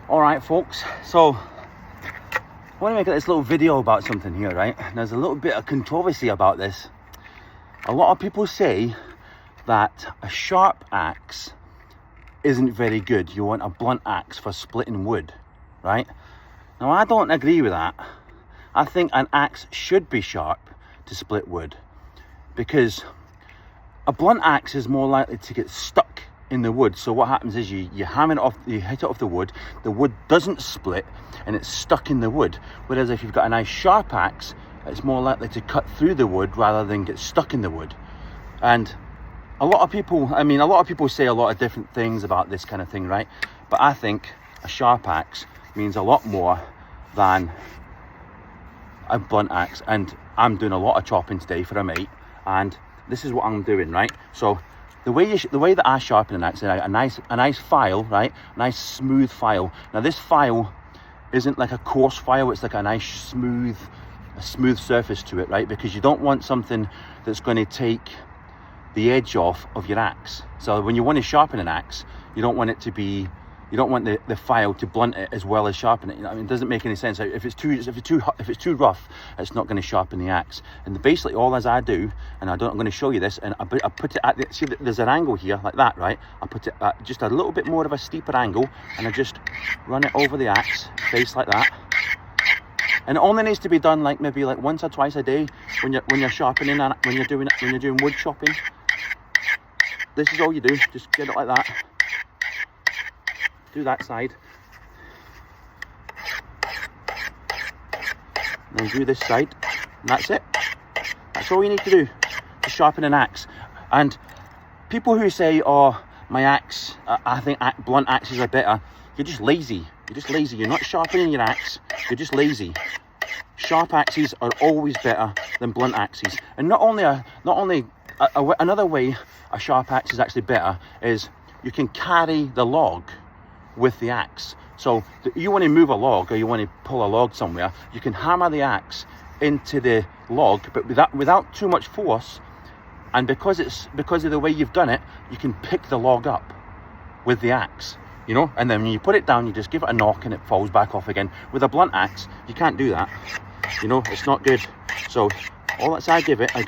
Alright folks, so I want to make this little video about something here, right? And there's a little bit of controversy about this. A lot of people say that a sharp axe isn't very good. You want a blunt axe for splitting wood, right? Now I don't agree with that. I think an axe should be sharp to split wood, because a blunt axe is more likely to get stuck in the wood. So what happens is you hammer it off, you hit it off the wood doesn't split and it's stuck in the wood. Whereas if you've got a nice sharp axe, it's more likely to cut through the wood rather than get stuck in the wood. And a lot of people say a lot of different things about this kind of thing, right? But I think a sharp axe means a lot more than a blunt axe. And I'm doing a lot of chopping today for a mate, and this is what I'm doing, right? So the way that I sharpen an axe is a nice file, right? A nice smooth file. Now this file isn't like a coarse file, it's like a nice smooth surface to it, right? Because you don't want something that's going to take the edge off of your axe. So when you want to sharpen an axe, you don't want the file to blunt it as well as sharpen it. You know, I mean, it doesn't make any sense. If it's too rough, it's not going to sharpen the axe. And basically, all as I do, and I'm going to show you this, and I put it at the, see, there's an angle here like that, right? I put it at just a little bit more of a steeper angle, and I just run it over the axe face like that. And it only needs to be done maybe once or twice a day when you're sharpening and when you're doing wood chopping. This is all you do. Just get it like that. Do that side, and then do this side, and that's it. That's all you need to do to sharpen an axe. And people who say, oh, my axe, I think blunt axes are better, you're just lazy. You're not sharpening your axe, you're just lazy. Sharp axes are always better than blunt axes. And another way a sharp axe is actually better is you can carry the log with the axe. So you want to move a log, or you want to pull a log somewhere, you can hammer the axe into the log, but without too much force. And because of the way you've done it, you can pick the log up with the axe, you know. And then when you put it down, you just give it a knock and it falls back off again. With a blunt axe, you can't do that, you know. It's not good. So all that I give it a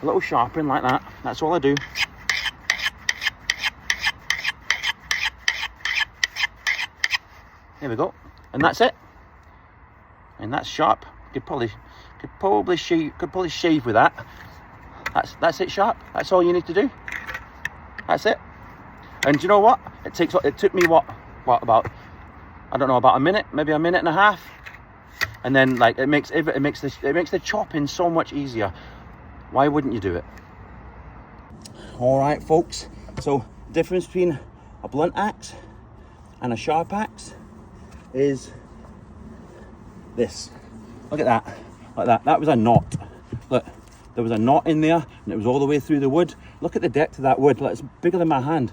little sharpen like that. That's all I do. There we go, and that's it. And that's sharp. Could probably shave with that. That's it, sharp. That's all you need to do. That's it. And you know what? It took me what about, I don't know, about a minute, maybe a minute and a half. And then it makes the chopping so much easier. Why wouldn't you do it? All right, folks. So the difference between a blunt axe and a sharp axe is this. Look at that, like that. That was a knot. Look, there was a knot in there, and it was all the way through the wood. Look at the depth of that wood. Look, it's bigger than my hand.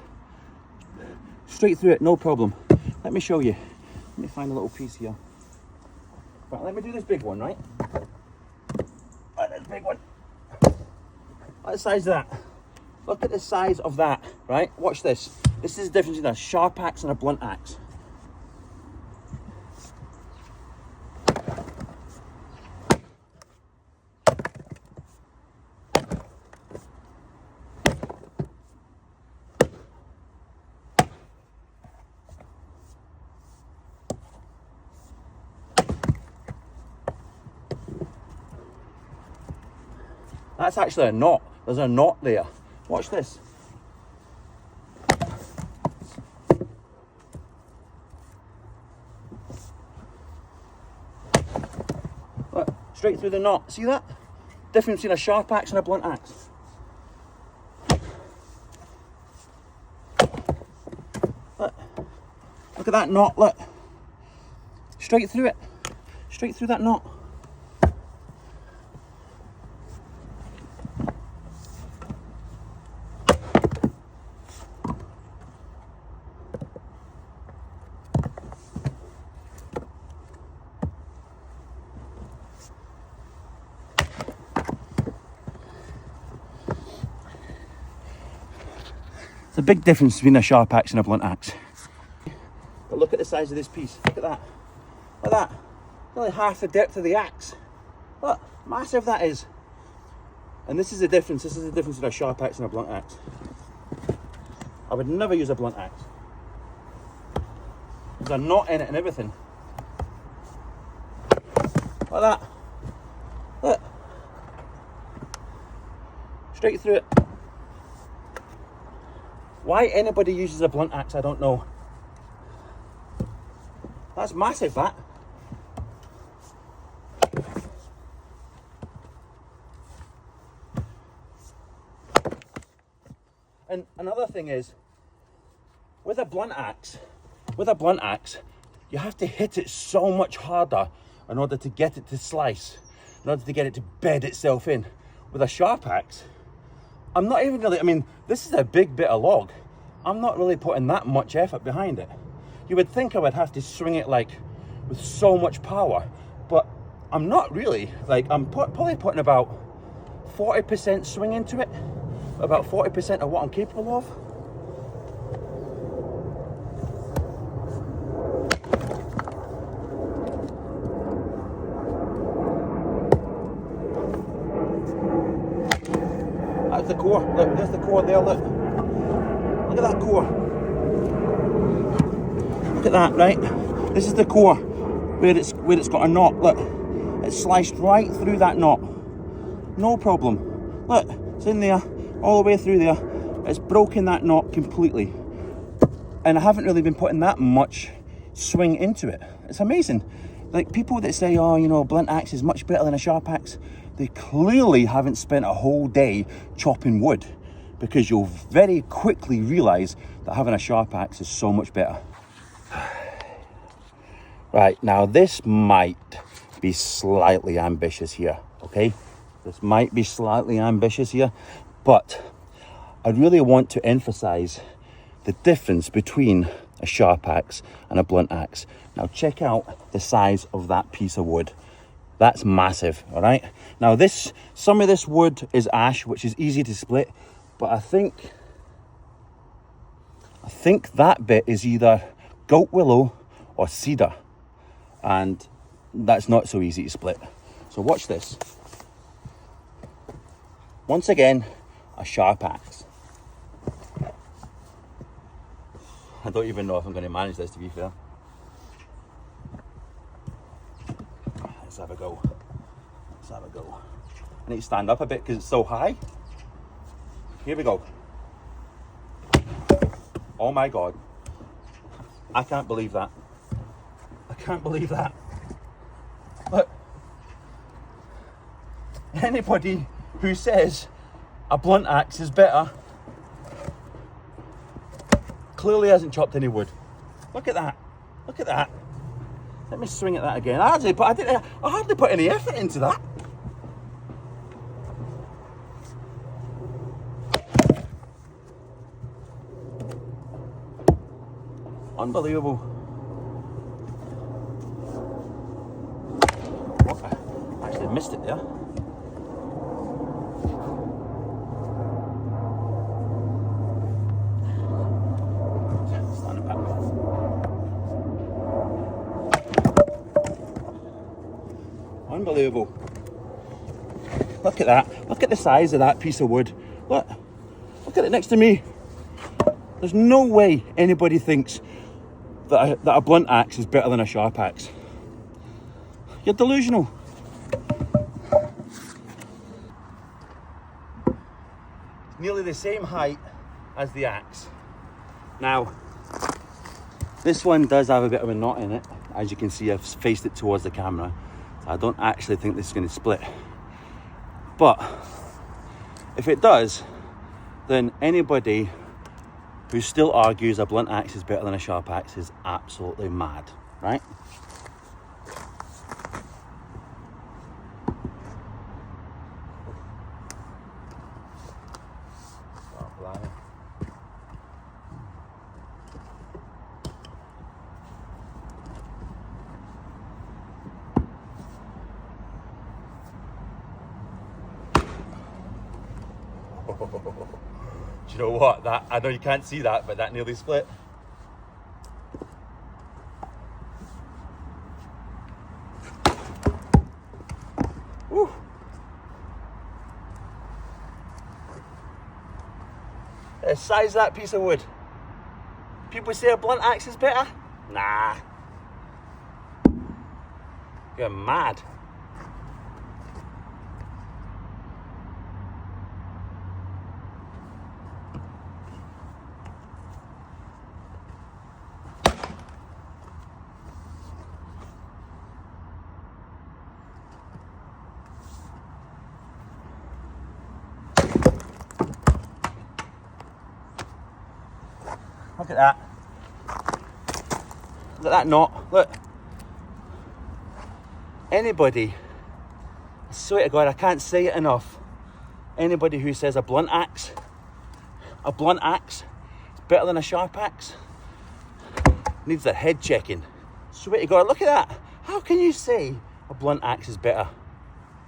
Straight through it, no problem. Let me show you. Let me find a little piece here. Right, let me do this big one, right? This big one. Look at the size of that. Look at the size of that, right? Watch this. This is the difference between a sharp axe and a blunt axe. That's actually a knot. There's a knot there. Watch this. Look, straight through the knot. See that? Difference between a sharp axe and a blunt axe. Look at that knot, look. Straight through it. Straight through that knot. It's a big difference between a sharp axe and a blunt axe. But look at the size of this piece. Look at that. Look at that. Only half the depth of the axe. Look, massive that is. And this is the difference. This is the difference between a sharp axe and a blunt axe. I would never use a blunt axe. There's a knot in it and everything. Like that. Look. Straight through it. Why anybody uses a blunt axe, I don't know. That's massive, that. And another thing is, with a blunt axe, you have to hit it so much harder in order to get it to slice, in order to get it to bed itself in. With a sharp axe, I'm not even really, I mean, this is a big bit of log. I'm not really putting that much effort behind it. You would think I would have to swing it like with so much power, but I'm not really. Like, I'm probably putting about 40% swing into it, about 40% of what I'm capable of. That's the core. Look, there's the core there, look. Look at that core. Look at that, right? This is the core where it's got a knot. Look, it's sliced right through that knot. No problem. Look, it's in there, all the way through there. It's broken that knot completely. And I haven't really been putting that much swing into it. It's amazing. Like, people that say, oh, you know, a blunt axe is much better than a sharp axe, they clearly haven't spent a whole day chopping wood, because you'll very quickly realize that having a sharp axe is so much better. Right, now this might be slightly ambitious here, okay? This might be slightly ambitious here, but I really want to emphasize the difference between a sharp axe and a blunt axe. Now check out the size of that piece of wood. That's massive, all right? Now some of this wood is ash, which is easy to split, but I think that bit is either goat willow or cedar, and that's not so easy to split. So watch this. Once again, a sharp axe. I don't even know if I'm going to manage this, to be fair. Let's have a go. Let's have a go. I need to stand up a bit because it's so high. Here we go. Oh my God. I can't believe that. I can't believe that. Look. Anybody who says a blunt axe is better clearly hasn't chopped any wood. Look at that. Look at that. Let me swing at that again. I hardly put any effort into that. Unbelievable. Oh, I actually missed it there. Stand back. Unbelievable. Look at that. Look at the size of that piece of wood. Look at it next to me. There's no way anybody thinks that a blunt axe is better than a sharp axe. You're delusional. It's nearly the same height as the axe. Now, this one does have a bit of a knot in it. As you can see, I've faced it towards the camera. I don't actually think this is going to split. But if it does, then anybody who still argues a blunt axe is better than a sharp axe is absolutely mad, right? Do you know what? I know you can't see that, but that nearly split. the size of that piece of wood. People say a blunt axe is better? Nah. You're mad. Look at that. Look at that knot. Look. Anybody, I swear to God, I can't say it enough. Anybody who says a blunt axe is better than a sharp axe needs their head checking. Swear to God, look at that. How can you say a blunt axe is better?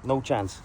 No chance.